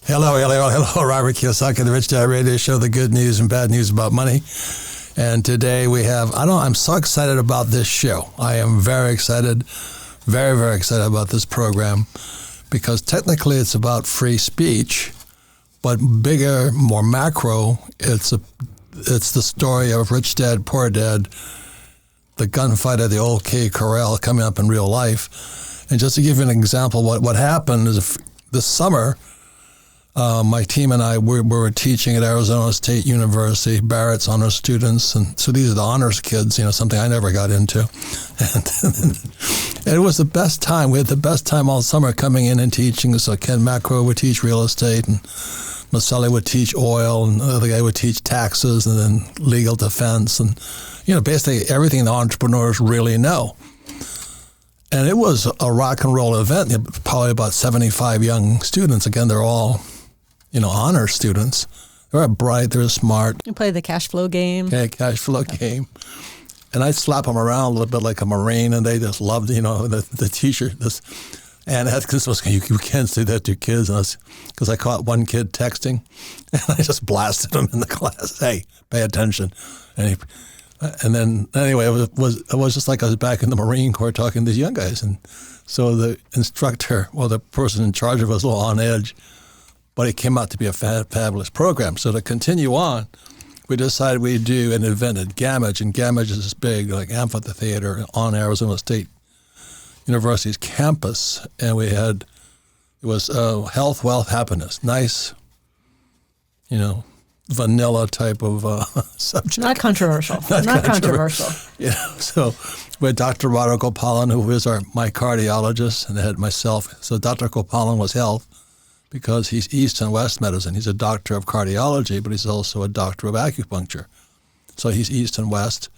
Hello, Robert Kiyosaki, the Rich Dad Radio Show, the good news and bad news about money. And today we have, I'm so excited about this show. I am very excited, very, very excited about this program because technically it's about free speech, but bigger, more macro, it's the story of Rich Dad, Poor Dad, the gunfight at the old K Corral coming up in real life. And just to give you an example, what happened is this summer, my team and I were teaching at Arizona State University, Barrett's honors students, and so these are the honors kids, something I never got into. And it was the best time. We had the best time all summer coming in and teaching. So Ken Macro would teach real estate, and Maselli would teach oil, and the other guy would teach taxes, and then legal defense, and basically everything the entrepreneurs really know. And it was a rock and roll event. Probably about 75 young students. Again, they're all honor students. They're bright, they're smart. You play the cash flow game. Okay, cash flow game. And I slap them around a little bit like a Marine, and they just loved, the teacher. And Atkins was, you can't say that to kids. Because I caught one kid texting, and I just blasted him in the class. Hey, pay attention. And then, anyway, it was just like I was back in the Marine Corps talking to these young guys. And so the instructor, the person in charge of us, was a little on edge. But it came out to be a fabulous program. So to continue on, we decided we'd do an event at Gamage, and Gamage is this big amphitheater on Arizona State University's campus, and it was health, wealth, happiness, nice, vanilla type of subject. Not controversial. Not controversial. So we had Dr. Rado Gopalan, who was my cardiologist, and I had myself. So Dr. Gopalan was health, because he's East and West medicine. He's a doctor of cardiology, but he's also a doctor of acupuncture. So he's East and West.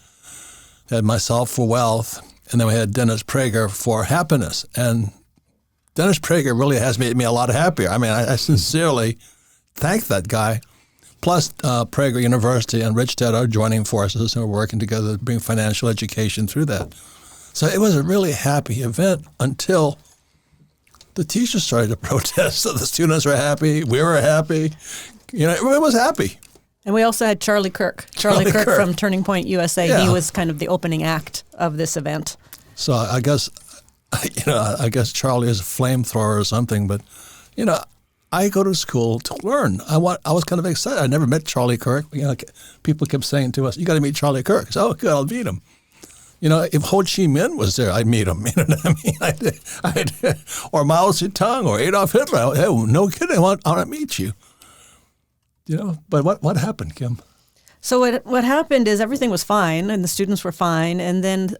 We had myself for wealth, and then we had Dennis Prager for happiness. And Dennis Prager really has made me a lot happier. I mean, I sincerely thank that guy. Plus, Prager University and Rich Dad are joining forces, and we're working together to bring financial education through that. So it was a really happy event until the teachers started to protest, so the students were happy, we were happy, everyone was happy. And we also had Charlie Kirk. Charlie Kirk from Turning Point USA. Yeah. He was kind of the opening act of this event. So I guess Charlie is a flamethrower or something, but, I go to school to learn. I was kind of excited. I never met Charlie Kirk. People kept saying to us, you got to meet Charlie Kirk. So, good, I'll meet him. If Ho Chi Minh was there, I'd meet him. You know what I mean? Or Mao Zedong or Adolf Hitler. Hey, no kidding, I want to meet you. But what happened, Kim? So what happened is everything was fine, and the students were fine, and then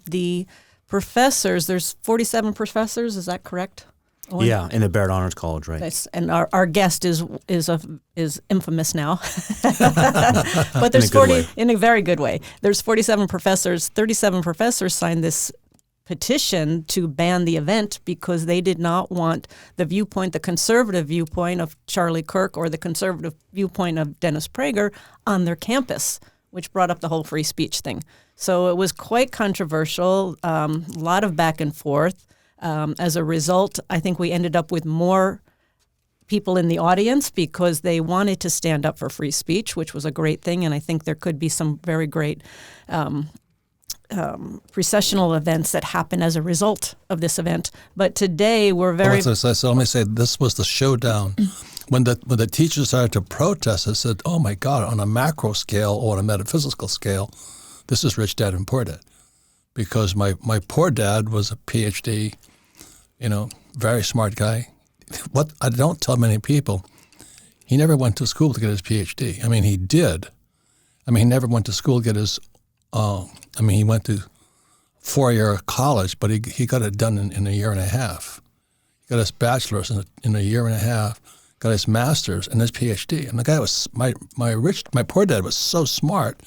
the professors. There's 47 professors. Is that correct? Owen? Yeah, in the Barrett Honors College, right? Nice. And our guest is infamous now, but there's 40 in a very good way. There's 47 professors. 37 professors signed this petition to ban the event because they did not want the conservative viewpoint of Charlie Kirk or the conservative viewpoint of Dennis Prager on their campus, which brought up the whole free speech thing. So it was quite controversial. A lot of back and forth. As a result, I think we ended up with more people in the audience because they wanted to stand up for free speech, which was a great thing. And I think there could be some very great processional events that happen as a result of this event. But today we're very... So let me say, this was the showdown. When the teachers started to protest, I said, oh my God, on a macro scale or on a metaphysical scale, this is Rich Dad and Poor Dad. Because my poor dad was a PhD, very smart guy. What I don't tell many people, he never went to school to get his PhD. I mean, he did. I mean, he never went to school to get his, he went to 4-year college, but he got it done in a year and a half. He got his bachelor's in a year and a half, got his master's and his PhD. And the guy was, my poor dad was so smart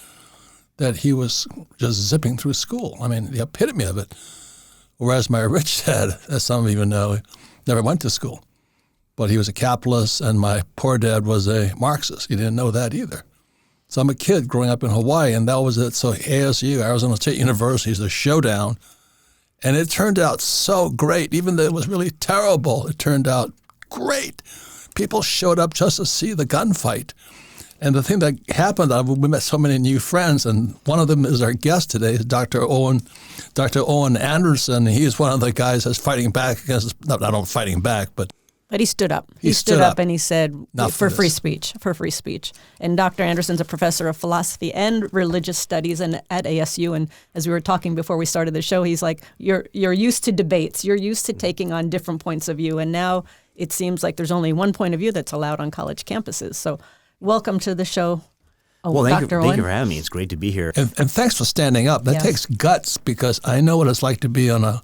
that he was just zipping through school. I mean, the epitome of it. Whereas my rich dad, as some of you know, never went to school. But he was a capitalist, and my poor dad was a Marxist. He didn't know that either. So I'm a kid growing up in Hawaii, and that was it. So ASU, Arizona State University, is the showdown. And it turned out so great. Even though it was really terrible, it turned out great people showed up just to see the gunfight. And the thing that happened, we met so many new friends, and one of them is our guest today, Dr. Owen Anderson. He's one of the guys that's fighting back against, not fighting back, but he stood up. He stood up and he said, for free speech. And Dr. Anderson's a professor of philosophy and religious studies at ASU. And as we were talking before we started the show, he's like, you're used to debates. You're used to taking on different points of view. And now it seems like there's only one point of view that's allowed on college campuses. So welcome to the show, Dr. Owen. Thank you for having me. It's great to be here. And thanks for standing up. That takes guts, because I know what it's like to be on a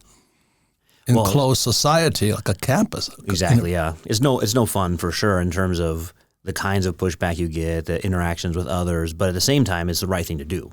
enclosed society, like a campus. Exactly, yeah. It's no fun for sure in terms of the kinds of pushback you get, the interactions with others, but at the same time, it's the right thing to do.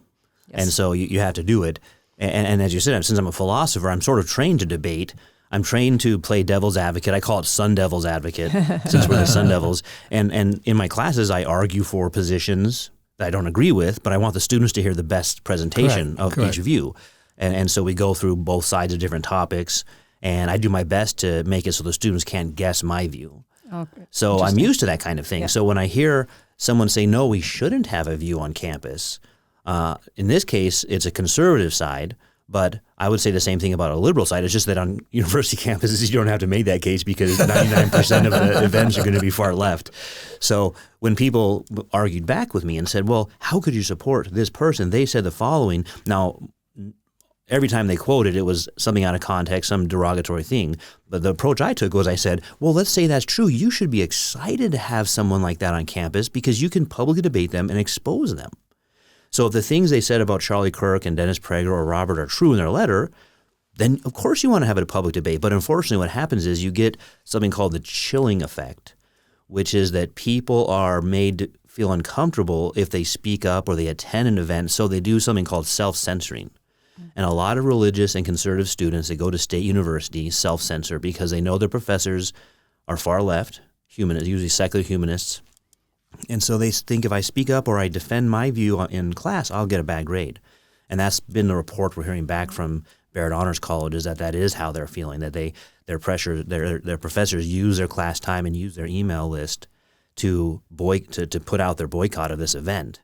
Yes. And so you have to do it. And as you said, since I'm a philosopher, I'm sort of trained to debate. I'm trained to play devil's advocate. I call it Sun Devil's advocate, since we're the Sun Devils. And in my classes, I argue for positions that I don't agree with, but I want the students to hear the best presentation of each view. And so we go through both sides of different topics, and I do my best to make it so the students can't guess my view. Okay. So I'm used to that kind of thing. Yeah. So when I hear someone say, no, we shouldn't have a view on campus, in this case, it's a conservative side, but I would say the same thing about a liberal side. It's just that on university campuses, you don't have to make that case because 99% of the events are going to be far left. So when people argued back with me and said, well, how could you support this person? They said the following. Now, every time they quoted, it was something out of context, some derogatory thing. But the approach I took was I said, well, let's say that's true. You should be excited to have someone like that on campus because you can publicly debate them and expose them. So if the things they said about Charlie Kirk and Dennis Prager or Robert are true in their letter, then of course you want to have a public debate. But unfortunately what happens is you get something called the chilling effect, which is that people are made to feel uncomfortable if they speak up or they attend an event. So they do something called self-censoring. And a lot of religious and conservative students that go to state universities self-censor because they know their professors are far left, humanists, usually secular humanists. And so they think if I speak up or I defend my view in class, I'll get a bad grade. And that's been the report we're hearing back from Barrett Honors College, is that is how they're feeling, that their professors use their class time and use their email list to put out their boycott of this event.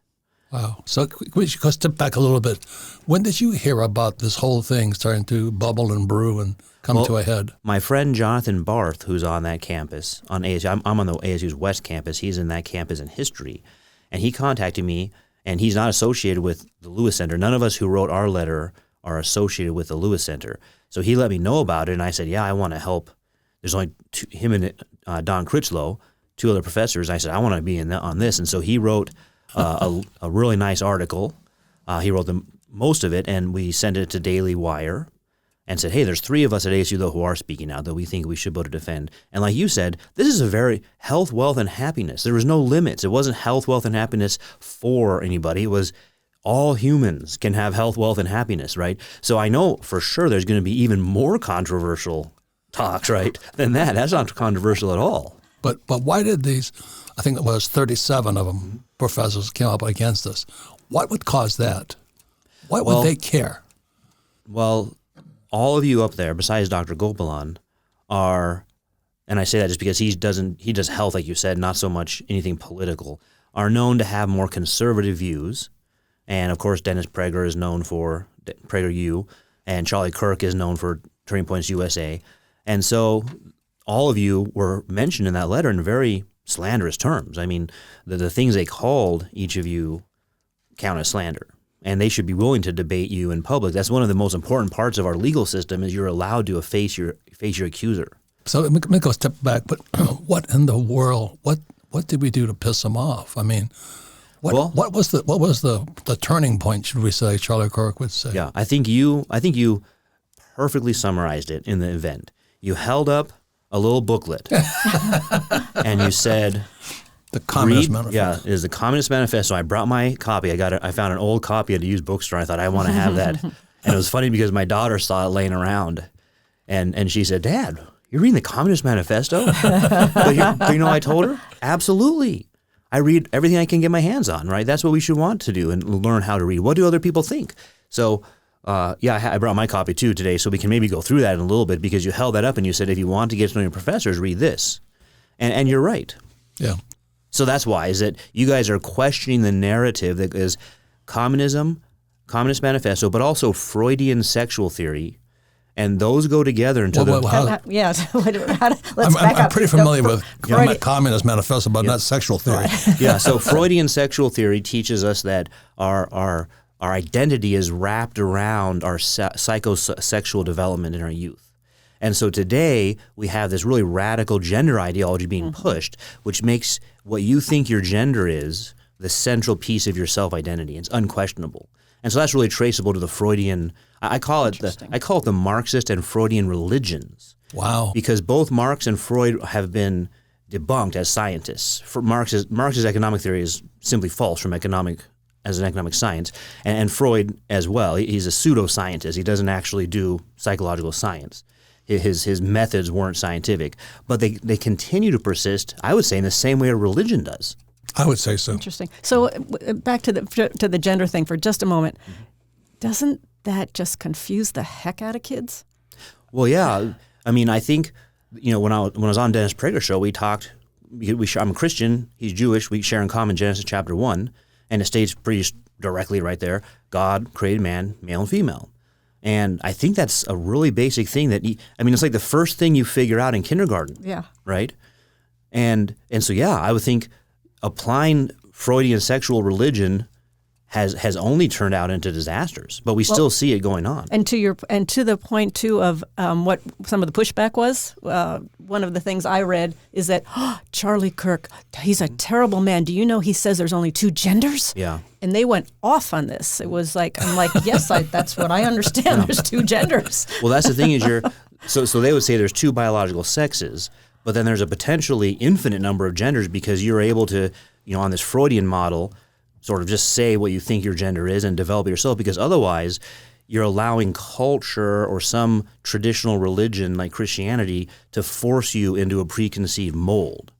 Wow. So we should go step back a little bit. When did you hear about this whole thing starting to bubble and brew and come to a head? My friend Jonathan Barth, who's on that campus, on ASU, I'm on the ASU's West campus. He's in that campus in history. And he contacted me, and he's not associated with the Lewis Center. None of us who wrote our letter are associated with the Lewis Center. So he let me know about it, and I said, yeah, I want to help. There's only him and Don Critchlow, two other professors. I said, I want to be on this. And so he wrote a really nice article. He wrote most of it, and we sent it to Daily Wire and said, hey, there's 3 of us at ASU, though, who are speaking out, that we think we should be able to defend. And like you said, this is a very health, wealth, and happiness. There was no limits. It wasn't health, wealth, and happiness for anybody. It was all humans can have health, wealth, and happiness, right? So I know for sure there's going to be even more controversial talks, right, than that. That's not controversial at all. But why did these, I think it was 37 of them, professors came up against this? What would cause that? Why would they care? Well, all of you up there, besides Dr. Gopalan, are, and I say that just because he does health, like you said, not so much anything political, are known to have more conservative views. And of course, Dennis Prager is known for PragerU, and Charlie Kirk is known for Turning Points USA. And so all of you were mentioned in that letter in very slanderous terms. I mean, the things they called each of you count as slander, and they should be willing to debate you in public. That's one of the most important parts of our legal system, is you're allowed to face your accuser. So let me go a step back, but what in the world, what did we do to piss them off? I mean, what was the turning point, should we say, Charlie Kirk would say? Yeah, I think you perfectly summarized it in the event. You held up a little booklet and you said, the Communist Manifesto. Yeah, it is the Communist Manifesto. I brought my copy. I found an old copy at a used bookstore. I thought, I want to have that. And it was funny because my daughter saw it laying around, and she said, Dad, you're reading the Communist Manifesto? but you know, I told her, absolutely. I read everything I can get my hands on, right? That's what we should want to do, and learn how to read. What do other people think? So, I brought my copy too today, so we can maybe go through that in a little bit, because you held that up and you said, if you want to get to know your professors, read this. And you're right. Yeah. So that's why, is that you guys are questioning the narrative that is communism, Communist Manifesto, but also Freudian sexual theory, and those go together into let's back up. I'm pretty familiar with Communist Manifesto, but not sexual theory. Yeah, so Freudian sexual theory teaches us that our identity is wrapped around our psychosexual development in our youth. And so today we have this really radical gender ideology being pushed, which makes what you think your gender is the central piece of your self-identity. It's unquestionable. And so that's really traceable to the Freudian, I call it the Marxist and Freudian religions. Wow. Because both Marx and Freud have been debunked as scientists. For Marx's economic theory is simply false as an economic science, and Freud as well. He's a pseudoscientist. He doesn't actually do psychological science. His methods weren't scientific, but they continue to persist, I would say, in the same way a religion does. I would say so. Interesting. So back to the gender thing for just a moment. Doesn't that just confuse the heck out of kids? Well, yeah. I mean, I think, when I was on Dennis Prager show, we talked. I'm a Christian. He's Jewish. We share in common Genesis chapter 1, and it states pretty directly right there: God created man, male and female. And I think that's a really basic thing it's like the first thing you figure out in kindergarten. Yeah. Right? And so, yeah, I would think applying Freudian sexual religion has only turned out into disasters, but we still see it going on. And to the point too of what some of the pushback was. One of the things I read is that Charlie Kirk, he's a terrible man. Do you know he says there's only two genders? Yeah. And they went off on this. It was like, I'm like, yes, that's what I understand. There's two genders. Well, that's the thing is so they would say there's two biological sexes, but then there's a potentially infinite number of genders because you're able to, on this Freudian model, sort of just say what you think your gender is and develop it yourself, because otherwise you're allowing culture or some traditional religion like Christianity to force you into a preconceived mold.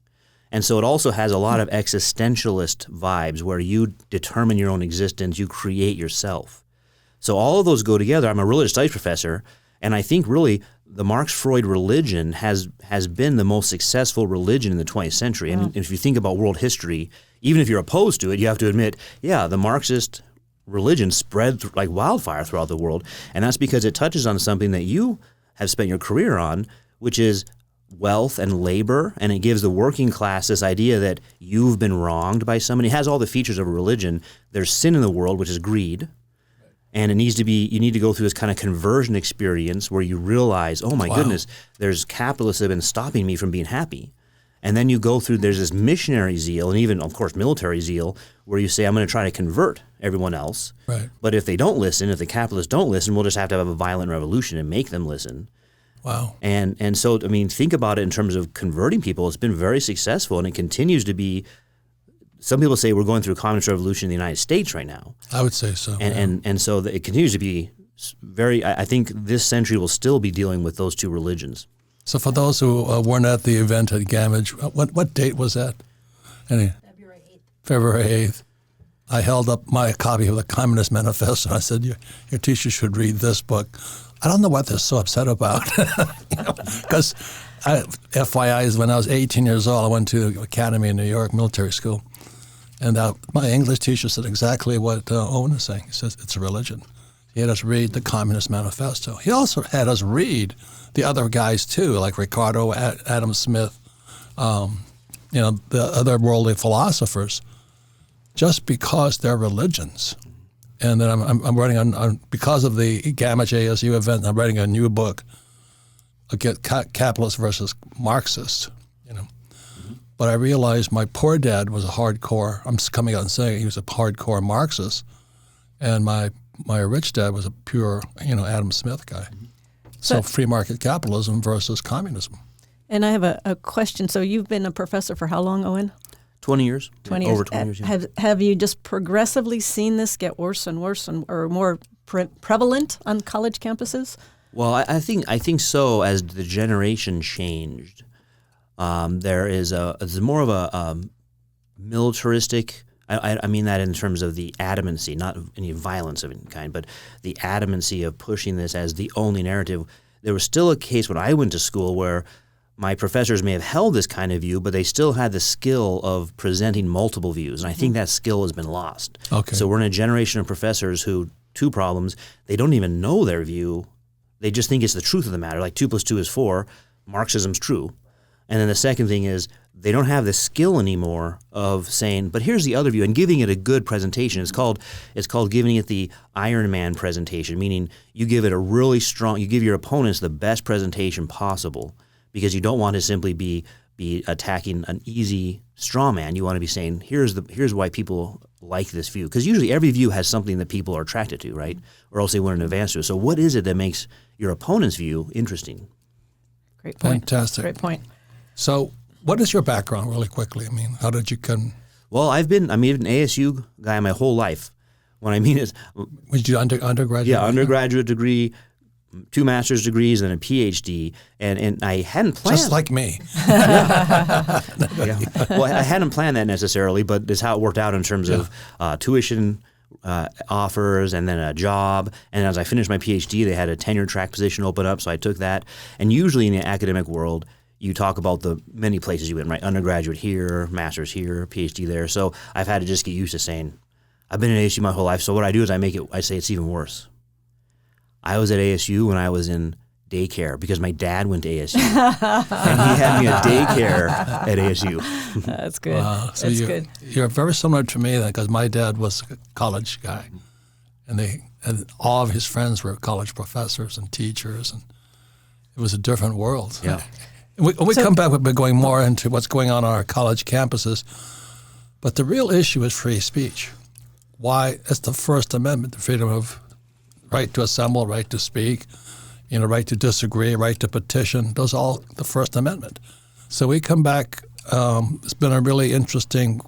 And so it also has a lot of existentialist vibes where you determine your own existence, you create yourself. So all of those go together. I'm a religious studies professor, and I think really the Marx-Freud religion has been the most successful religion in the 20th century. And if you think about world history, even if you're opposed to it, you have to admit, the Marxist religion spread like wildfire throughout the world. And that's because it touches on something that you have spent your career on, which is wealth and labor. And it gives the working class this idea that you've been wronged by somebody. It has all the features of a religion. There's sin in the world, which is greed. And you need to go through this kind of conversion experience where you realize, oh my goodness, there's capitalism and stopping me from being happy. And then you go through, there's this missionary zeal and even, of course, military zeal where you say, I'm going to try to convert everyone else. Right. But if they don't listen, if the capitalists don't listen, we'll just have to have a violent revolution and make them listen. Wow. And so, I mean, think about it in terms of converting people. It's been very successful, and it continues to be. Some people say we're going through a communist revolution in the United States right now. I would say so. And so it continues to be very, I think this century will still be dealing with those two religions. So for those who weren't at the event at Gamage, what date was that? February 8th. February 8th. I held up my copy of the Communist Manifesto, and I said, your teacher should read this book. I don't know what they're so upset about. Because FYI, when I was 18 years old, I went to the academy in New York, military school. And my English teacher said exactly what Owen is saying. He says, it's a religion. He had us read the Communist Manifesto. He also had us read the other guys, too, like Ricardo, Adam Smith, the other worldly philosophers, just because they're religions. And then I'm writing on because of the Gamage ASU event, I'm writing a new book, Capitalist versus Marxist, But I realized my poor dad was a hardcore, I'm coming out and saying he was a hardcore Marxist, and my rich dad was a pure, Adam Smith guy. So free market capitalism versus communism. And I have a question. So you've been a professor for how long, Owen? 20 years. 20 years. Over 20 years, yeah. Have you just progressively seen this get worse and worse or more prevalent on college campuses? Well, I think so. As the generation changed, there's more of a militaristic. I mean that in terms of the adamancy, not any violence of any kind, but the adamancy of pushing this as the only narrative. There was still a case when I went to school where my professors may have held this kind of view, but they still had the skill of presenting multiple views. And I think that skill has been lost. Okay. So we're in a generation of professors who, two problems, they don't even know their view. They just think it's the truth of the matter. Like 2 + 2 is 4. Marxism's true. And then the second thing is they don't have the skill anymore of saying, but here's the other view, and giving it a good presentation. It's called giving it the Iron Man presentation, meaning you give it a really strong, you give your opponents the best presentation possible, because you don't want to simply be attacking an easy straw man. You want to be saying, here's why people like this view. Because usually every view has something that people are attracted to, right? Or else they wouldn't advance to it. So what is it that makes your opponent's view interesting? Great point. Fantastic. Great point. So what is your background really quickly? I mean, how did you come? Well, I've been an ASU guy my whole life. What I mean is... Was you undergraduate? Yeah, undergraduate degree, 2 master's degrees, and a PhD. And I hadn't planned... Just like me. Yeah. Well, I hadn't planned that necessarily, but it's how it worked out in terms of tuition offers and then a job. And as I finished my PhD, they had a tenure track position open up, so I took that. And usually in the academic world, you talk about the many places you went, right? Undergraduate here, master's here, PhD there. So I've had to just get used to saying, I've been in ASU my whole life. So what I do is I say it's even worse. I was at ASU when I was in daycare because my dad went to ASU. And he had me at daycare at ASU. That's good. Wow. So That's good. You're very similar to me then, because my dad was a college guy. And all of his friends were college professors and teachers. And it was a different world. Yeah. When we come back, we've been going more into what's going on our college campuses. But the real issue is free speech. Why? It's the First Amendment, the freedom of right to assemble, right to speak, right to disagree, right to petition. Those are all the First Amendment. So we come back. It's been a really interesting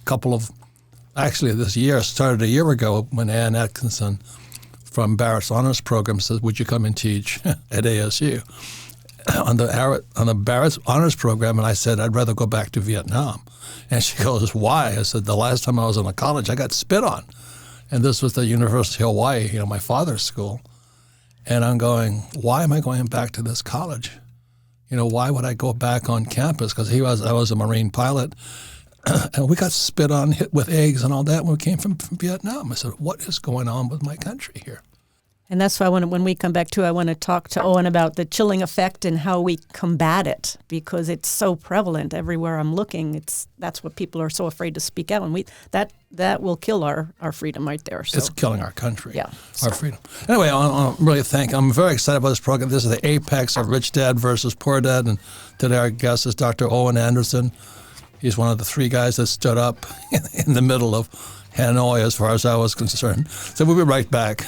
actually this year started a year ago when Ann Atkinson from Barrett's Honors Program says, would you come and teach at ASU? On the Barrett's Honors Program, and I said, I'd rather go back to Vietnam. And she goes, why? I said, the last time I was in a college, I got spit on. And this was the University of Hawaii, my father's school. And I'm going, why am I going back to this college? Why would I go back on campus? Because I was a Marine pilot, and we got spit on, hit with eggs and all that when we came from Vietnam. I said, what is going on with my country here? And that's why when we come back to, I want to talk to Owen about the chilling effect and how we combat it, because it's so prevalent everywhere I'm looking. That's what people are so afraid to speak out, and that will kill our freedom right there. So. It's killing our country, yeah, our freedom. Anyway, I'm very excited about this program. This is the apex of Rich Dad versus Poor Dad, and today our guest is Dr. Owen Anderson. He's one of the 3 guys that stood up in the middle of Hanoi, as far as I was concerned. So we'll be right back.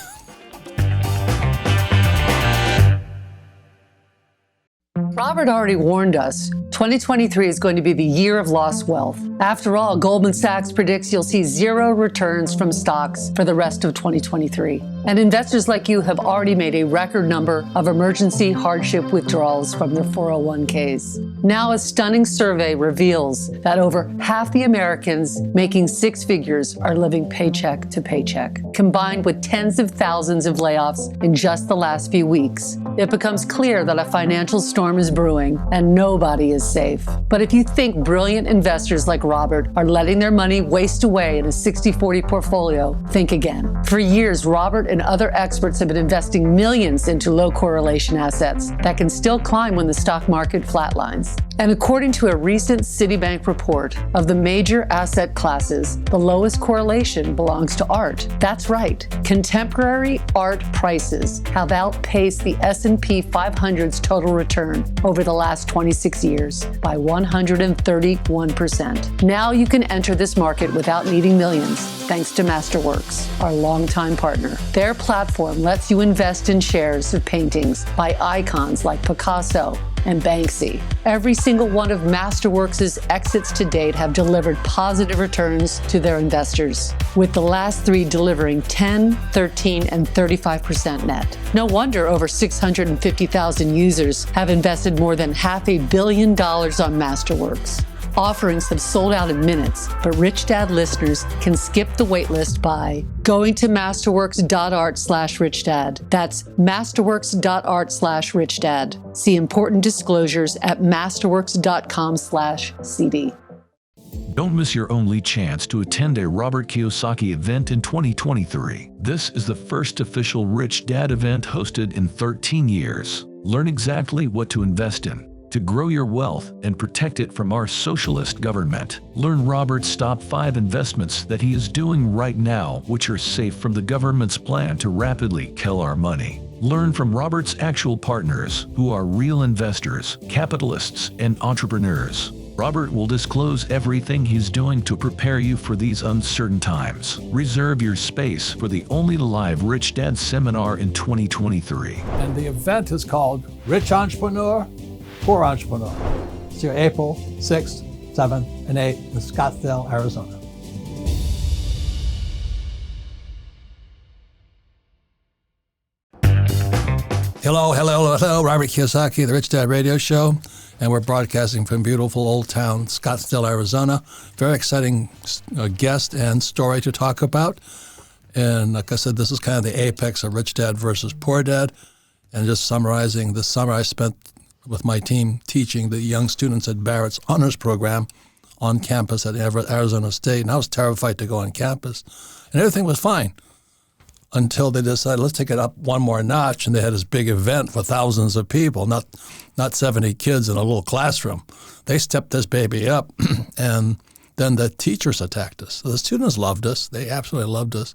Robert already warned us, 2023 is going to be the year of lost wealth. After all, Goldman Sachs predicts you'll see 0 returns from stocks for the rest of 2023. And investors like you have already made a record number of emergency hardship withdrawals from their 401ks. Now, a stunning survey reveals that over half the Americans making 6 figures are living paycheck to paycheck. Combined with tens of thousands of layoffs in just the last few weeks, it becomes clear that a financial storm is brewing and nobody is safe. But if you think brilliant investors like Robert are letting their money waste away in a 60-40 portfolio, think again. For years, Robert and other experts have been investing millions into low correlation assets that can still climb when the stock market flatlines. And according to a recent Citibank report, of the major asset classes, the lowest correlation belongs to art. That's right. Contemporary art prices have outpaced the S&P 500's total return over the last 26 years by 131%. Now you can enter this market without needing millions, thanks to Masterworks, our longtime partner. Their platform lets you invest in shares of paintings by icons like Picasso and Banksy. Every single one of Masterworks' exits to date have delivered positive returns to their investors, with the last 3 delivering 10, 13, and 35% net. No wonder over 650,000 users have invested more than $500 million on Masterworks. Offerings have sold out in minutes, but Rich Dad listeners can skip the waitlist by going to masterworks.art/richdad. That's masterworks.art/richdad. See important disclosures at masterworks.com/CD. Don't miss your only chance to attend a Robert Kiyosaki event in 2023. This is the first official Rich Dad event hosted in 13 years. Learn exactly what to invest in to grow your wealth and protect it from our socialist government. Learn Robert's top 5 investments that he is doing right now, which are safe from the government's plan to rapidly kill our money. Learn from Robert's actual partners, who are real investors, capitalists, and entrepreneurs. Robert will disclose everything he's doing to prepare you for these uncertain times. Reserve your space for the only live Rich Dad seminar in 2023. And the event is called Rich Entrepreneur, Poor Entrepreneur. It's here April 6th, 7th, and 8th in Scottsdale, Arizona. Hello, Robert Kiyosaki, the Rich Dad Radio Show, and we're broadcasting from beautiful old town Scottsdale, Arizona. Very exciting guest and story to talk about. And like I said, this is kind of the apex of Rich Dad versus Poor Dad. And just summarizing, this summer I spent with my team teaching the young students at Barrett's honors program on campus at Arizona State. And I was terrified to go on campus. And everything was fine until they decided, let's take it up one more notch. And they had this big event for thousands of people, not 70 kids in a little classroom. They stepped this baby up, and then the teachers attacked us. So the students loved us. They absolutely loved us.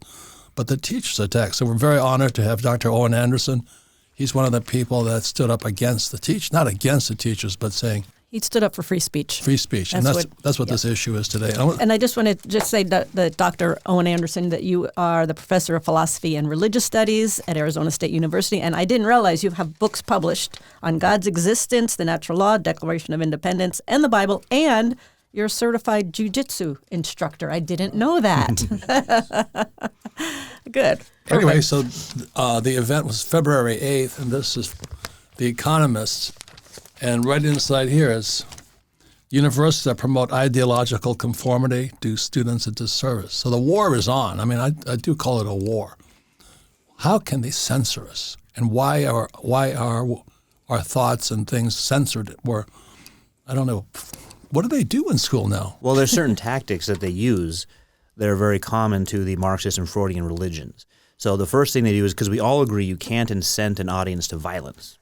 But the teachers attacked. So we're very honored to have Dr. Owen Anderson. He's one of the people that stood up against the not against the teachers, but saying, he stood up for free speech. Free speech. That's what this issue is today. And I just want to say that Dr. Owen Anderson, that you are the professor of philosophy and religious studies at Arizona State University. And I didn't realize you have books published on God's existence, the natural law, Declaration of Independence, and the Bible, and you're a certified jiu-jitsu instructor. I didn't know that. Good. Anyway, so the event was February 8th, and this is The Economist. And right inside here is universities that promote ideological conformity do students a disservice. So the war is on. I mean, I do call it a war. How can they censor us? And why are our thoughts and things censored? Or, I don't know, what do they do in school now? Well, there's certain tactics that they use that are very common to the Marxist and Freudian religions. So the first thing they do is, because we all agree you can't incent an audience to violence.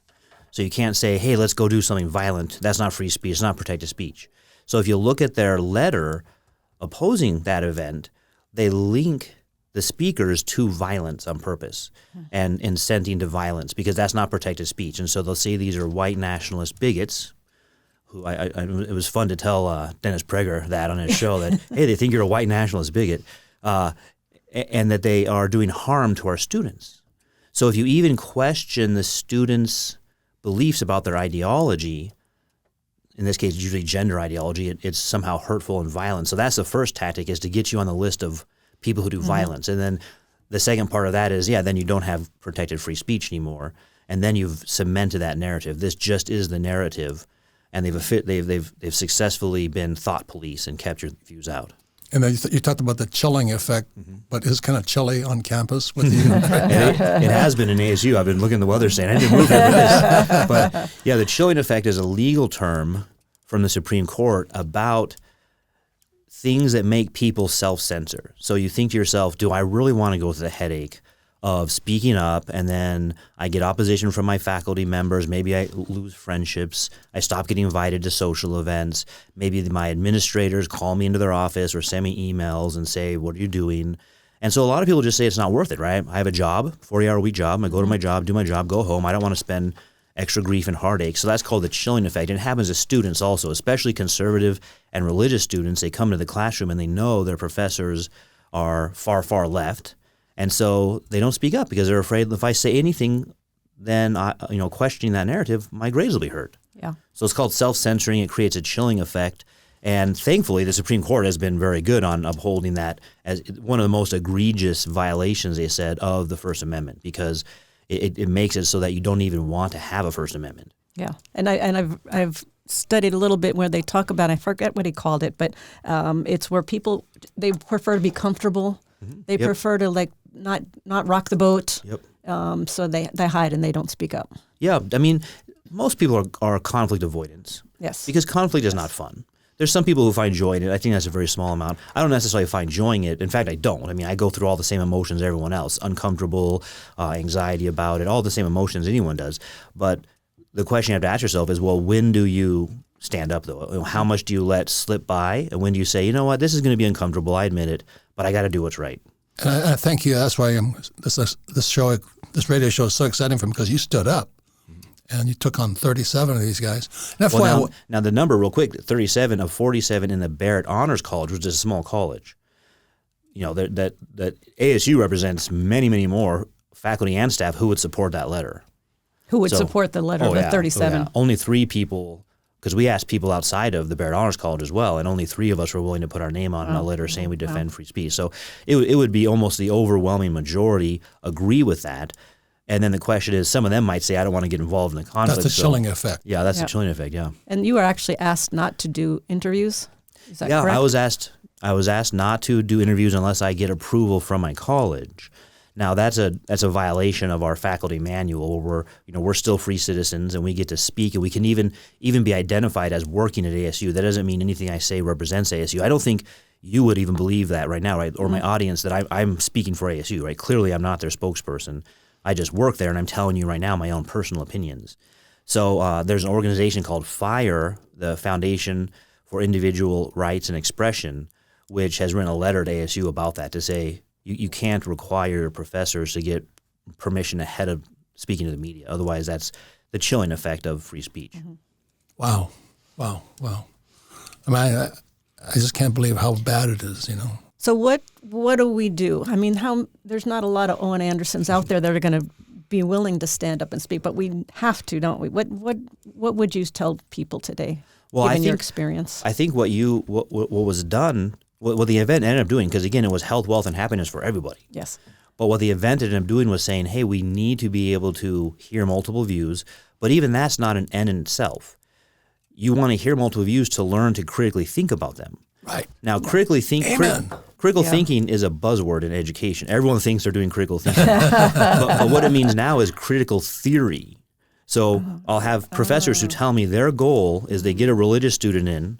So you can't say, hey, let's go do something violent. That's not free speech. It's not protected speech. So if you look at their letter opposing that event, they link the speakers to violence on purpose and inciting to violence, because that's not protected speech. And so they'll say these are white nationalist bigots, who it was fun to tell Dennis Prager that on his show that, hey, they think you're a white nationalist bigot, and that they are doing harm to our students. So if you even question the students' beliefs about their ideology, in this case, usually gender ideology, it's somehow hurtful and violent. So that's the first tactic, is to get you on the list of people who do violence. And then the second part of that is, then you don't have protected free speech anymore. And then you've cemented that narrative. This just is the narrative. And they've successfully been thought police and kept your views out. And then you talked about the chilling effect, but is kind of chilly on campus with you. it has been in ASU. I've been looking at the weather saying, I didn't move here for this. But yeah, the chilling effect is a legal term from the Supreme Court about things that make people self-censor. So you think to yourself, do I really want to go through the headache of speaking up, and then I get opposition from my faculty members, maybe I lose friendships, I stop getting invited to social events, maybe my administrators call me into their office or send me emails and say, what are you doing? And so a lot of people just say it's not worth it, right? I have a job, 40-hour-a-week job, I go to my job, do my job, go home, I don't want to spend extra grief and heartache. So that's called the chilling effect. And it happens to students also, especially conservative and religious students. They come to the classroom and they know their professors are far, far left. And so they don't speak up because they're afraid if I say anything, then questioning that narrative, my grades will be hurt. Yeah. So it's called self-censoring. It creates a chilling effect. And thankfully, the Supreme Court has been very good on upholding that as one of the most egregious violations, they said, of the First Amendment, because it makes it so that you don't even want to have a First Amendment. Yeah, and I've studied a little bit where they talk about, I forget what he called it, but it's where people, they prefer to be comfortable. They prefer to like not rock the boat. So they hide and they don't speak up. Yeah, I mean, most people are conflict avoidants. Yes. Because conflict is not fun. There's some people who find joy in it. I think that's a very small amount. I don't necessarily find joy in it. In fact, I don't. I mean, I go through all the same emotions everyone else, uncomfortable, anxiety about it, all the same emotions anyone does. But the question you have to ask yourself is, well, when do you stand up, though? How much do you let slip by? And when do you say, you know what, this is going to be uncomfortable, I admit it, but I got to do what's right? And I thank you. That's why this radio show is so exciting for me, because you stood up. And you took on 37 of these guys. Now the number, real quick, 37 of 47 in the Barrett Honors College, which is a small college. You know, that ASU represents many, many more faculty and staff who would support that letter. Who would support the letter, the 37? Only 3 people, because we asked people outside of the Barrett Honors College as well, and only 3 of us were willing to put our name on a letter saying we defend free speech. So it would be almost the overwhelming majority agree with that. And then the question is, some of them might say, I don't want to get involved in the conflict. That's the chilling effect. Yeah, that's the chilling effect, yeah. And you were actually asked not to do interviews? Is that correct? I was asked not to do interviews unless I get approval from my college. Now that's a violation of our faculty manual, where we're still free citizens and we get to speak, and we can even be identified as working at ASU. That doesn't mean anything I say represents ASU. I don't think you would even believe that right now, right? Or my audience, that I'm speaking for ASU, right? Clearly I'm not their spokesperson. I just work there, and I'm telling you right now my own personal opinions. So there's an organization called FIRE, the Foundation for Individual Rights and Expression, which has written a letter to ASU about that, to say you can't require your professors to get permission ahead of speaking to the media. Otherwise, that's the chilling effect of free speech. Wow. I mean, I just can't believe how bad it is, So what do we do? I mean, there's not a lot of Owen Andersons out there that are going to be willing to stand up and speak, but we have to, don't we? What would you tell people today, given your experience? I think what was done, what the event ended up doing, because again, it was health, wealth, and happiness for everybody. Yes. But what the event ended up doing was saying, hey, we need to be able to hear multiple views, but even that's not an end in itself. You want to hear multiple views to learn to critically think about them. Right. Now, critical thinking is a buzzword in education. Everyone thinks they're doing critical thinking. but what it means now is critical theory. So I'll have professors who tell me their goal is they get a religious student in,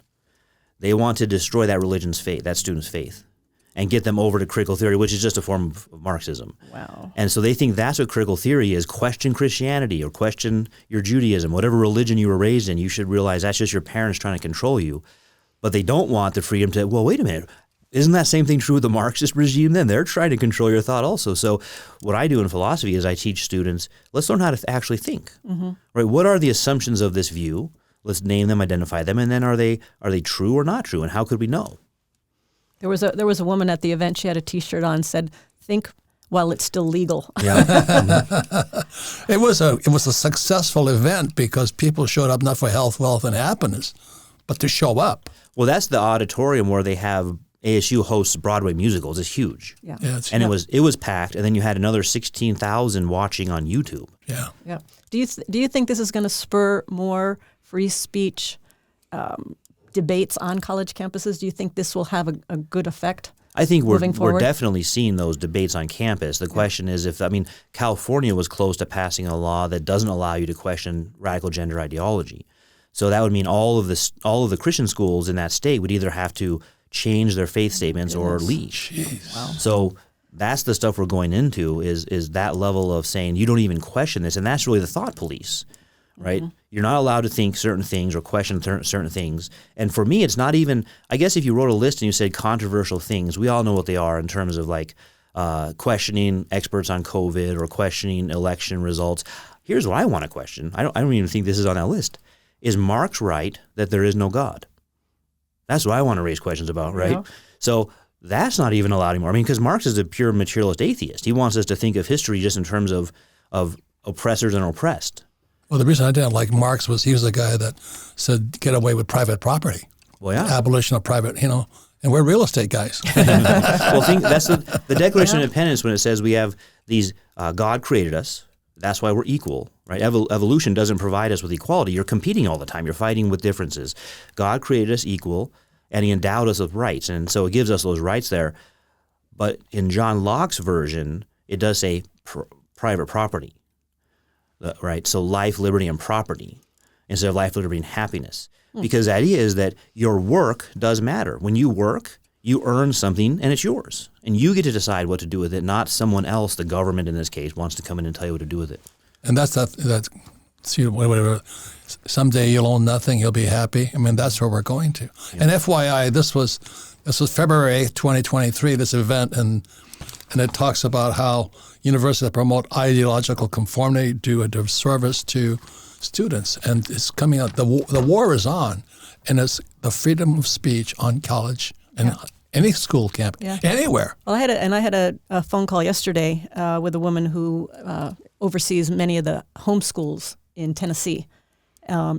they want to destroy that religion's faith, that student's faith, and get them over to critical theory, which is just a form of Marxism. Wow. And so they think that's what critical theory is. Question Christianity or question your Judaism, whatever religion you were raised in. You should realize that's just your parents trying to control you. But they don't want the freedom to, well, wait a minute, isn't that same thing true with the Marxist regime then? They're trying to control your thought also. So what I do in philosophy is I teach students, let's learn how to actually think. Right? What are the assumptions of this view? Let's name them, identify them, and then are they true or not true, and how could we know? There was a woman at the event. She had a T-shirt on, said, "Think while it's still legal." Yeah. It was a successful event because people showed up not for health, wealth, and happiness, but to show up. Well, that's the auditorium where they have ASU hosts Broadway musicals. It's huge. Yeah. And it was packed, and then you had another 16,000 watching on YouTube. Yeah. Do you think this is going to spur more free speech debates on college campuses? Do you think this will have a good effect? I think we're definitely seeing those debates on campus. The question is California was close to passing a law that doesn't allow you to question radical gender ideology. So that would mean all of the Christian schools in that state would either have to change their faith statements or leave. Wow. So that's the stuff we're going into is that level of saying you don't even question this, and that's really the thought police, right? You're not allowed to think certain things or question certain things. And for me, it's not even, I guess if you wrote a list and you said controversial things, we all know what they are in terms of like questioning experts on COVID or questioning election results. Here's what I want to question. I don't even think this is on that list. Is Marx right that there is no God? That's what I want to raise questions about, right? Yeah. So that's not even allowed anymore. I mean, because Marx is a pure materialist atheist. He wants us to think of history just in terms of oppressors and oppressed. Well, the reason I didn't like Marx was he was the guy that said get away with private property. Well, yeah. Abolition of private, and we're real estate guys. Well, that's the Declaration of Independence when it says we have these, God created us. That's why we're equal, right? Evolution doesn't provide us with equality. You're competing all the time. You're fighting with differences. God created us equal, and he endowed us with rights. And so it gives us those rights there. But in John Locke's version, it does say private property, right? So life, liberty, and property instead of life, liberty, and happiness. Because the idea is that your work does matter. When you work, you earn something, and it's yours. And you get to decide what to do with it, not someone else, the government in this case, wants to come in and tell you what to do with it. And that's see, whatever. Someday you'll own nothing, you'll be happy. I mean, that's where we're going to. Yeah. And FYI, this was February 8th, 2023, this event, and it talks about how universities promote ideological conformity do a disservice to students. And it's coming out, the war is on, and it's the freedom of speech on college and any school camp, anywhere. Well, I had a phone call yesterday with a woman who oversees many of the homeschools in Tennessee.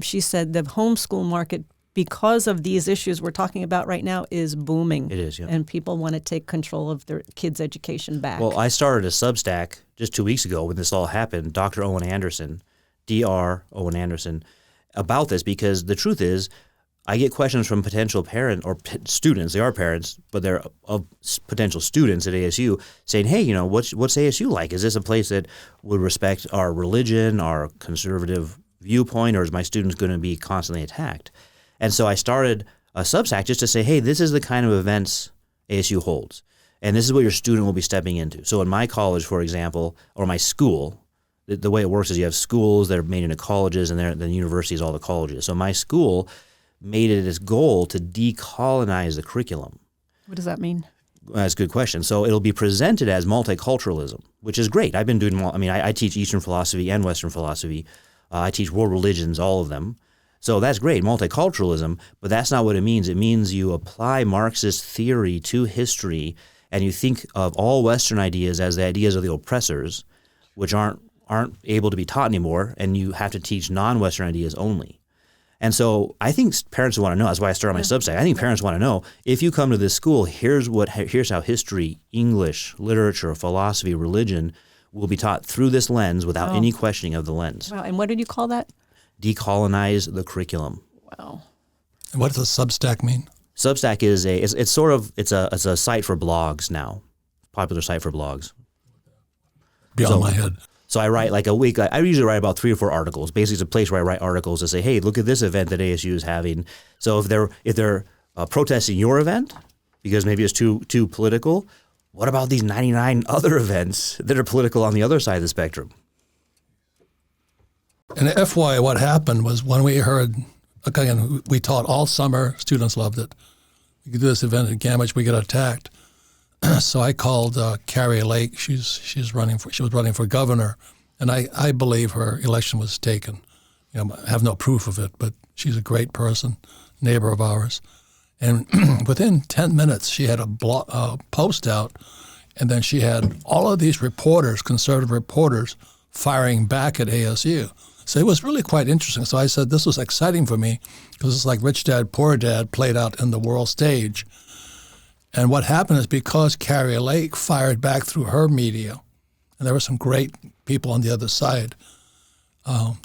She said the homeschool market, because of these issues we're talking about right now, is booming. It is, yeah. And people want to take control of their kids' education back. Well, I started a Substack just 2 weeks ago when this all happened, Dr. Owen Anderson, Dr. Owen Anderson, about this, because the truth is, I get questions from potential parents or students. They are parents, but they're of potential students at ASU saying, hey, you know, what's ASU like? Is this a place that would respect our religion, our conservative viewpoint, or is my students going to be constantly attacked? And so I started a Substack just to say, hey, this is the kind of events ASU holds, and this is what your student will be stepping into. So in my college, for example, or my school, the way it works is you have schools that are made into colleges, and then the universities, all the colleges. So my school made it its goal to decolonize the curriculum. What does that mean? That's a good question. So it'll be presented as multiculturalism, which is great. I've been doing, I teach Eastern philosophy and Western philosophy. I teach world religions, all of them. So that's great, multiculturalism, but that's not what it means. It means you apply Marxist theory to history, and you think of all Western ideas as the ideas of the oppressors, which aren't able to be taught anymore, and you have to teach non-Western ideas only. And so I think parents want to know. That's why I started my Substack. I think parents want to know, if you come to this school, here's how history, English, literature, philosophy, religion will be taught through this lens without any questioning of the lens. Wow. And what did you call that? Decolonize the curriculum. Wow. And what does a Substack mean? Substack is it's a site for blogs now, popular site for blogs. Beyond my head. So I write like a week. I usually write about 3 or 4 articles. Basically, it's a place where I write articles to say, hey, look at this event that ASU is having. So if they're protesting your event because maybe it's too political, what about these 99 other events that are political on the other side of the spectrum? And FYI, what happened was when we heard, again, we taught all summer, students loved it. We could do this event in Cambridge, we got attacked. So I called Carrie Lake. She was running for governor, and I believe her election was taken. You know, I have no proof of it, but she's a great person, neighbor of ours. And within 10 minutes, she had a post out, and then she had all of these reporters, conservative reporters, firing back at ASU. So it was really quite interesting. So I said this was exciting for me because it's like Rich Dad, Poor Dad played out in the world stage. And what happened is because Carrie Lake fired back through her media, and there were some great people on the other side,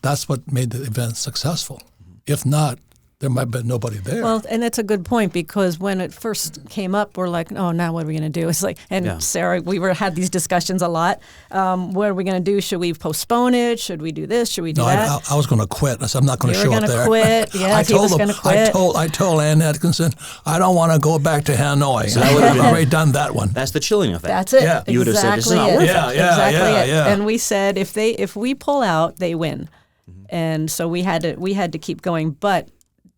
that's what made the event successful. If not, there might have been nobody there. Well, and that's a good point, because when it first came up, we're like, oh, now what are we going to do? It's like, and Sarah, we had these discussions a lot. What are we going to do? Should we postpone it? Should we do this? Should we do that? I was going to quit. I said, I'm not going to show up there. You were going to quit. Yeah, he was going to quit. I told Ann Atkinson, I don't want to go back to Hanoi. So I've already done that one. That's the chilling effect. That's it. Yeah. You would have said, this is not worth it. Yeah. And we said, if we pull out, they win. Mm-hmm. And so we had to keep going. But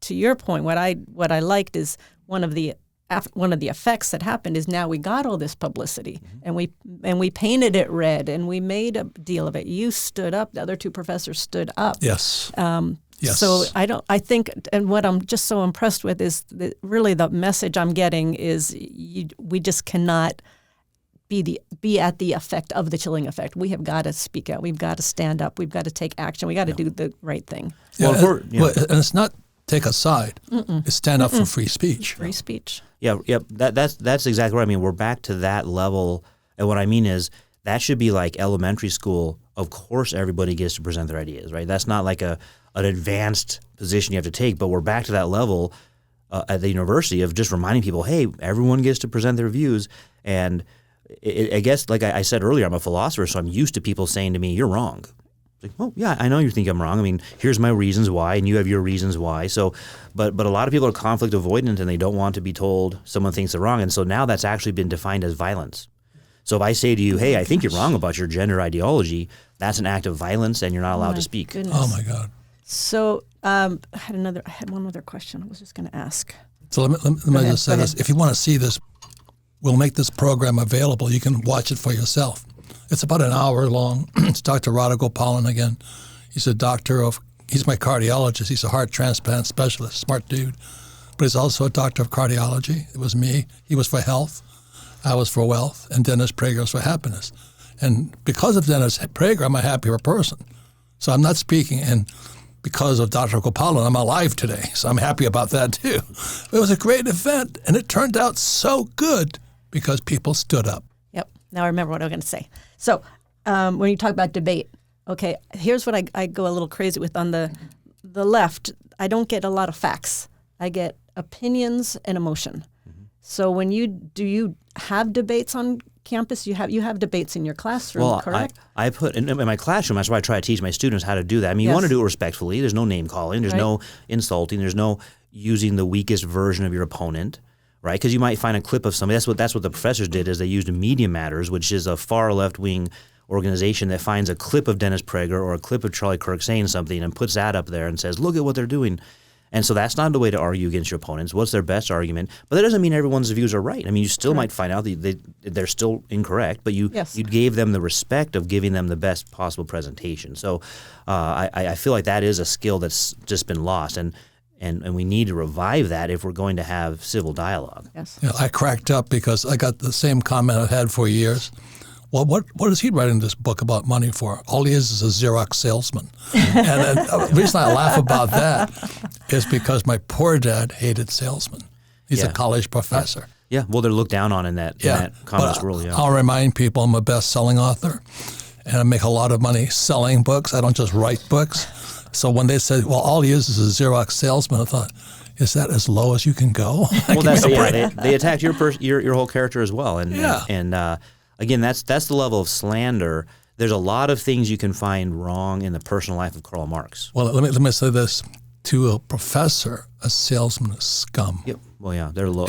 to your point, what I liked is one of the effects that happened is now we got all this publicity, mm-hmm. and we painted it red, and we made a deal of it. You stood up. The other 2 professors stood up. Yes. Yes. So I think, and what I'm just so impressed with is that really the message I'm getting is we just cannot be at the effect of the chilling effect. We have got to speak out. We've got to stand up. We've got to take action. We got to do the right thing. Yeah, and it's not take a side. It's stand up for free speech. Free speech. Yeah. That's exactly what I mean. We're back to that level, and what I mean is that should be like elementary school of course everybody gets to present their ideas, right? That's not like an advanced position you have to take, but we're back to that level at the university of just reminding people, hey, everyone gets to present their views. And I guess, like I said earlier, I'm a philosopher, so I'm used to people saying to me, you're wrong. Like, well, yeah, I know you think I'm wrong. I mean, here's my reasons why, and you have your reasons why. So, but a lot of people are conflict avoidant, and they don't want to be told someone thinks they're wrong. And so now that's actually been defined as violence. So if I say to you, hey, I think you're wrong about your gender ideology, that's an act of violence, and you're not allowed to speak. Goodness. Oh my God. So I had one other question I was just going to ask. So let me just say this. If you want to see this, we'll make this program available. You can watch it for yourself. It's about an hour long. It's Dr. Radhagopalan again. He's a he's my cardiologist. He's a heart transplant specialist, smart dude. But he's also a doctor of cardiology. It was me. He was for health. I was for wealth. And Dennis Prager was for happiness. And because of Dennis Prager, I'm a happier person. So I'm not speaking, and because of Dr. Gopalan, I'm alive today. So I'm happy about that too. It was a great event, and it turned out so good because people stood up. Yep. Now I remember what I was going to say. So when you talk about debate, okay, here's what I go a little crazy with. On the left, I don't get a lot of facts. I get opinions and emotion. Mm-hmm. So do you have debates on campus? You have debates in your classroom, correct? I put in my classroom, that's why I try to teach my students how to do that. I mean, you want to do it respectfully. There's no name calling. There's no insulting. There's no using the weakest version of your opponent, right? Because you might find a clip of somebody. That's what the professors did, is they used Media Matters, which is a far left-wing organization that finds a clip of Dennis Prager or a clip of Charlie Kirk saying something and puts that up there and says, look at what they're doing. And so that's not the way to argue against your opponents. What's their best argument? But that doesn't mean everyone's views are right. I mean, you still might find out that they're still incorrect, but you gave them the respect of giving them the best possible presentation. So I feel like that is a skill that's just been lost, and we need to revive that if we're going to have civil dialogue. Yes. You know, I cracked up because I got the same comment I've had for years. Well, what is he writing this book about money for? All he is a Xerox salesman. And the reason I laugh about that is because my poor dad hated salesmen. He's a college professor. Yeah, well, they're looked down on in that communist world. Yeah. I'll remind people I'm a best-selling author, and I make a lot of money selling books. I don't just write books. So when they said, well, all he is a Xerox salesman, I thought, is that as low as you can go? Well, they attacked your whole character as well. And again, that's the level of slander. There's a lot of things you can find wrong in the personal life of Karl Marx. Well, let me say this. To a professor, a salesman is scum. Yep. Well, yeah, they're low.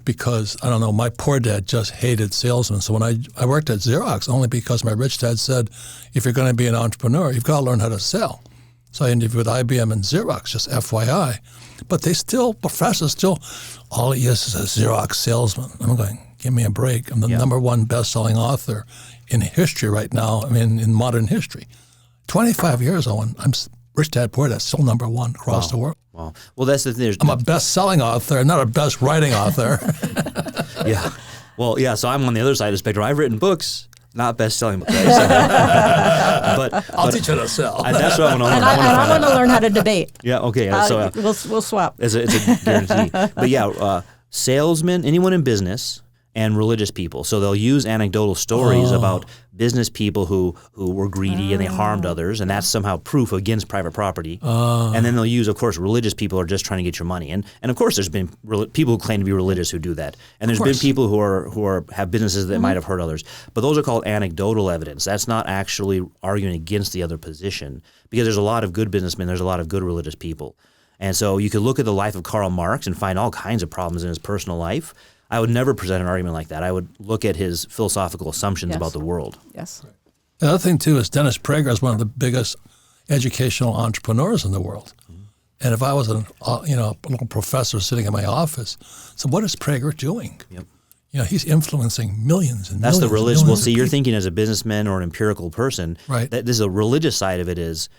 Because, I don't know, my poor dad just hated salesmen. So when I worked at Xerox, only because my rich dad said, if you're going to be an entrepreneur, you've got to learn how to sell. So I interviewed with IBM and Xerox, just FYI. But professors still, all he is a Xerox salesman. I'm going, give me a break. I'm the number one best-selling author in history right now, I mean, in modern history. 25 years, Owen. I'm Rich Dad, Poor Dad, still number one across the world. Wow. Well, that's the thing. I'm a best-selling author, not a best-writing author. Yeah. Well, yeah, so I'm on the other side of the spectrum. I've written books, not best-selling books. But I'll teach you to sell. That's what I want to learn. I want to learn how to debate. Yeah, okay. We'll swap. It's a guarantee. But yeah, salesmen, anyone in business, and religious people. So they'll use anecdotal stories about business people who were greedy and they harmed others, and that's somehow proof against private property. And then they'll use, of course, religious people who are just trying to get your money. And of course, there's been people who claim to be religious who do that. And there's been people who have businesses that might have hurt others. But those are called anecdotal evidence. That's not actually arguing against the other position, because there's a lot of good businessmen, there's a lot of good religious people. And so you could look at the life of Karl Marx and find all kinds of problems in his personal life. I would never present an argument like that. I would look at his philosophical assumptions about the world. Yes. The other thing, too, is Dennis Prager is one of the biggest educational entrepreneurs in the world. Mm-hmm. And if I was a little professor sitting in my office, so what is Prager doing? Yep. You know, he's influencing millions and That's millions. the religious. Well, see, you're thinking as a businessman or an empirical person. Right. This is a religious side of it is,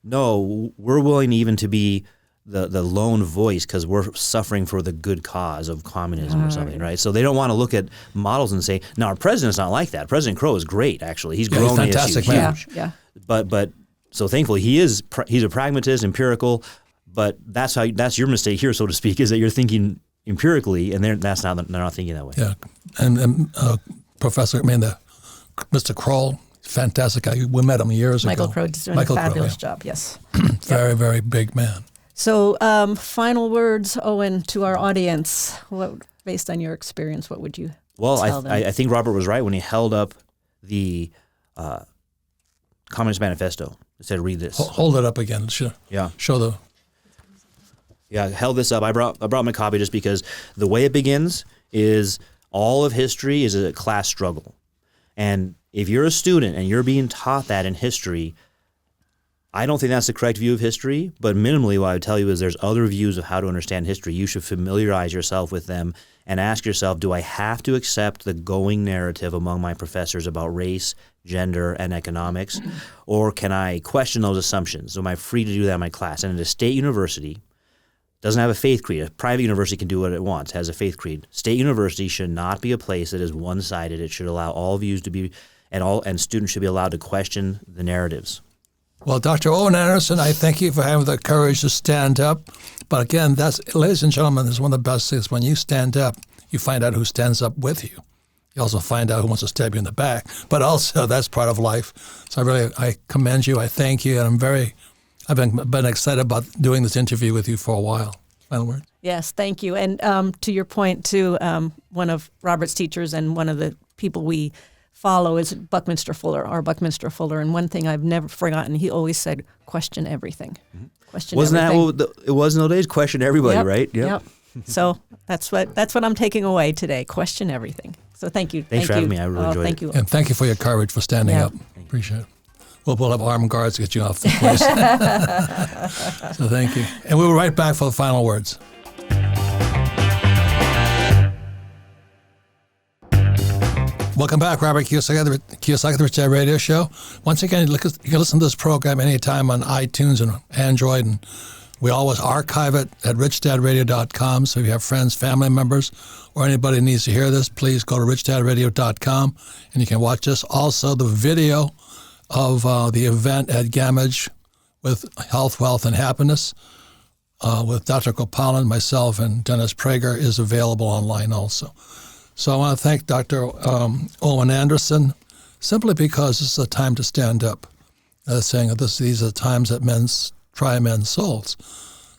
no, we're willing even to be the lone voice because we're suffering for the good cause of communism or something, right? So they don't want to look at models and say, now our president's not like that. President Crow is great, actually. He's grown the issue huge. Yeah. But so thankfully he's a pragmatist, empirical, but that's your mistake here, so to speak, is that you're thinking empirically, and they're not thinking that way. Yeah, and Mr. Kroll, fantastic guy. We met him years Michael ago. Crow is doing a fabulous job, yes. Very, very big man. So final words, Owen, to our audience. Based on your experience, what would you tell them? I think Robert was right when he held up the Communist Manifesto. He said, read this. Hold it up again. Show the... Yeah, I held this up. I brought my copy just because the way it begins is all of history is a class struggle. And if you're a student and you're being taught that in history, I don't think that's the correct view of history, but minimally what I would tell you is there's other views of how to understand history. You should familiarize yourself with them and ask yourself, do I have to accept the going narrative among my professors about race, gender, and economics, or can I question those assumptions? Am I free to do that in my class? And at a state university, doesn't have a faith creed. A private university can do what it wants, has a faith creed. State university should not be a place that is one-sided. It should allow all views to be, and students should be allowed to question the narratives. Well, Dr. Owen Anderson, I thank you for having the courage to stand up. But again, ladies and gentlemen, is one of the best things. When you stand up, you find out who stands up with you. You also find out who wants to stab you in the back. But also, that's part of life. So I commend you. I thank you, and I've been excited about doing this interview with you for a while. Final word? Yes, thank you. And to your point, too, one of Robert's teachers and one of the people we follow is Buckminster Fuller, our Buckminster Fuller. And one thing I've never forgotten, he always said, question everything. Question Wasn't everything. that what it was nowadays? Question everybody, right? Yep. So that's what I'm taking away today. Question everything. So thank you. Thanks for having me. I really enjoyed it. Thank you. And thank you for your courage for standing up. Appreciate it. We'll have armed guards to get you off the place. So thank you. And we'll be right back for the final words. Welcome back, Robert Kiyosaki, the Rich Dad Radio Show. Once again, you can listen to this program anytime on iTunes and Android, and we always archive it at richdadradio.com. So if you have friends, family members, or anybody needs to hear this, please go to richdadradio.com, and you can watch this. Also, the video of the event at Gamage with Health, Wealth, and Happiness with Dr. Gopalan, myself, and Dennis Prager is available online also. So I want to thank Dr. Owen Anderson simply because this is a time to stand up. Saying these are times that men try men's souls.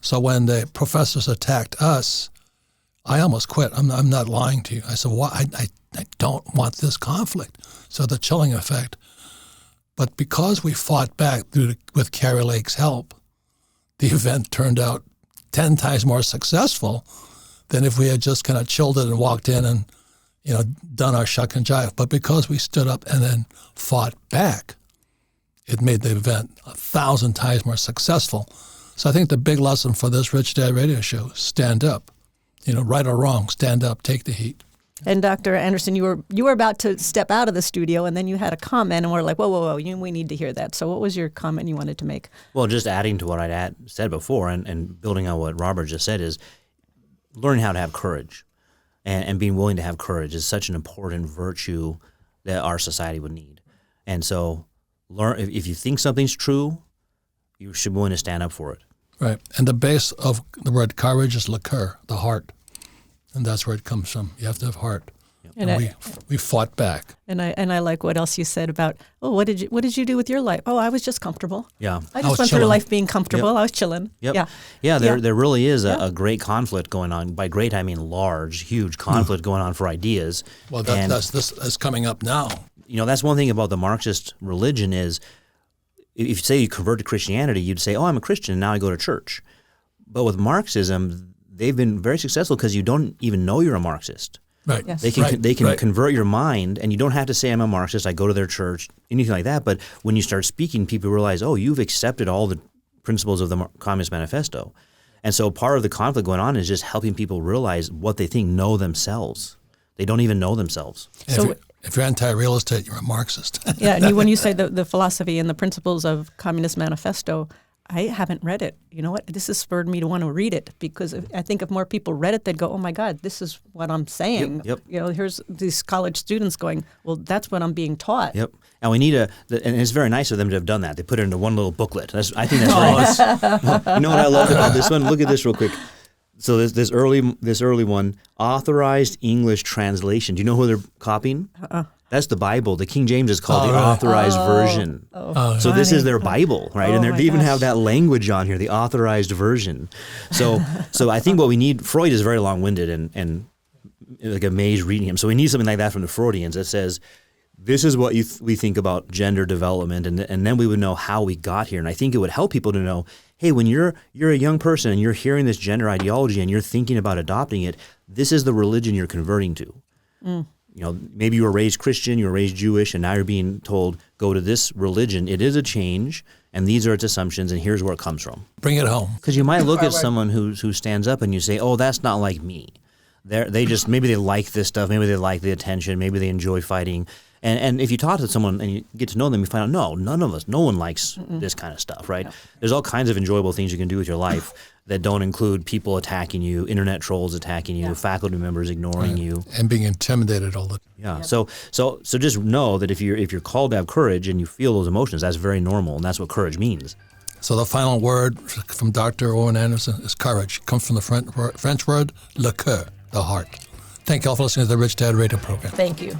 So when the professors attacked us, I almost quit. I'm not lying to you. I said, well, I don't want this conflict. So the chilling effect. But because we fought back with Carrie Lake's help, the event turned out 10 times more successful than if we had just kind of chilled it and walked in and, done our shuck and jive. But because we stood up and then fought back, it made the event 1,000 times more successful. So I think the big lesson for this Rich Dad Radio Show is stand up. Right or wrong, stand up, take the heat. And Dr. Anderson, you were about to step out of the studio, and then you had a comment, and we're like, whoa, we need to hear that. So what was your comment you wanted to make? Well, just adding to what I'd said before and building on what Robert just said is learning how to have courage and being willing to have courage is such an important virtue that our society would need. And so learn if you think something's true, you should be willing to stand up for it. Right. And the base of the word courage is liqueur, the heart. And that's where it comes from. You have to have heart. And we fought back. And I like what else you said about, what did you do with your life? Oh, I was just comfortable. Yeah. I just went through life being comfortable. Yep. I was chilling. Yep. Yeah. There really is a great conflict going on. By great, I mean large, huge conflict going on for ideas. Well, that's coming up now. That's one thing about the Marxist religion is if you say you convert to Christianity, you'd say, oh, I'm a Christian, and now I go to church. But with Marxism, they've been very successful because you don't even know you're a Marxist. Right. Yes. They can convert your mind, and you don't have to say I'm a Marxist, I go to their church, anything like that. But when you start speaking, people realize, oh, you've accepted all the principles of the Communist Manifesto. And so part of the conflict going on is just helping people realize what they think know themselves. They don't even know themselves. So if you're anti-real estate, you're a Marxist. Yeah, and when you say the philosophy and the principles of Communist Manifesto, I haven't read it. You know what? This has spurred me to want to read it because I think if more people read it, they'd go, oh, my God, this is what I'm saying. Yep. Here's these college students going, well, that's what I'm being taught. Yep. And we need and it's very nice of them to have done that. They put it into one little booklet. I think that's right. You know what I love about this one? Look at this real quick. So this early one, authorized English translation. Do you know who they're copying? That's the Bible. The King James is called the Authorized Version. So this is their Bible, right? And they even have that language on here, the Authorized Version. So I think what we need, Freud is very long-winded and like amazed reading him. So we need something like that from the Freudians that says, this is what we think about gender development, and then we would know how we got here. And I think it would help people to know, hey, when you're a young person and you're hearing this gender ideology and you're thinking about adopting it, this is the religion you're converting to. You know, maybe you were raised Christian, you were raised Jewish, and now you're being told, go to this religion. It is a change, and these are its assumptions, and here's where it comes from. Bring it home. Because you might look at someone who stands up and you say, oh, that's not like me. They just, maybe they like this stuff, maybe they like the attention, maybe they enjoy fighting. And if you talk to someone and you get to know them, you find out, no one likes this kind of stuff, right? No. There's all kinds of enjoyable things you can do with your life that don't include people attacking you, internet trolls attacking you, faculty members ignoring you. And being intimidated all the time. Yeah. So just know that if you're called to have courage and you feel those emotions, that's very normal, and that's what courage means. So the final word from Dr. Owen Anderson is courage. It comes from the French word le cœur, the heart. Thank you all for listening to the Rich Dad Radio program. Thank you.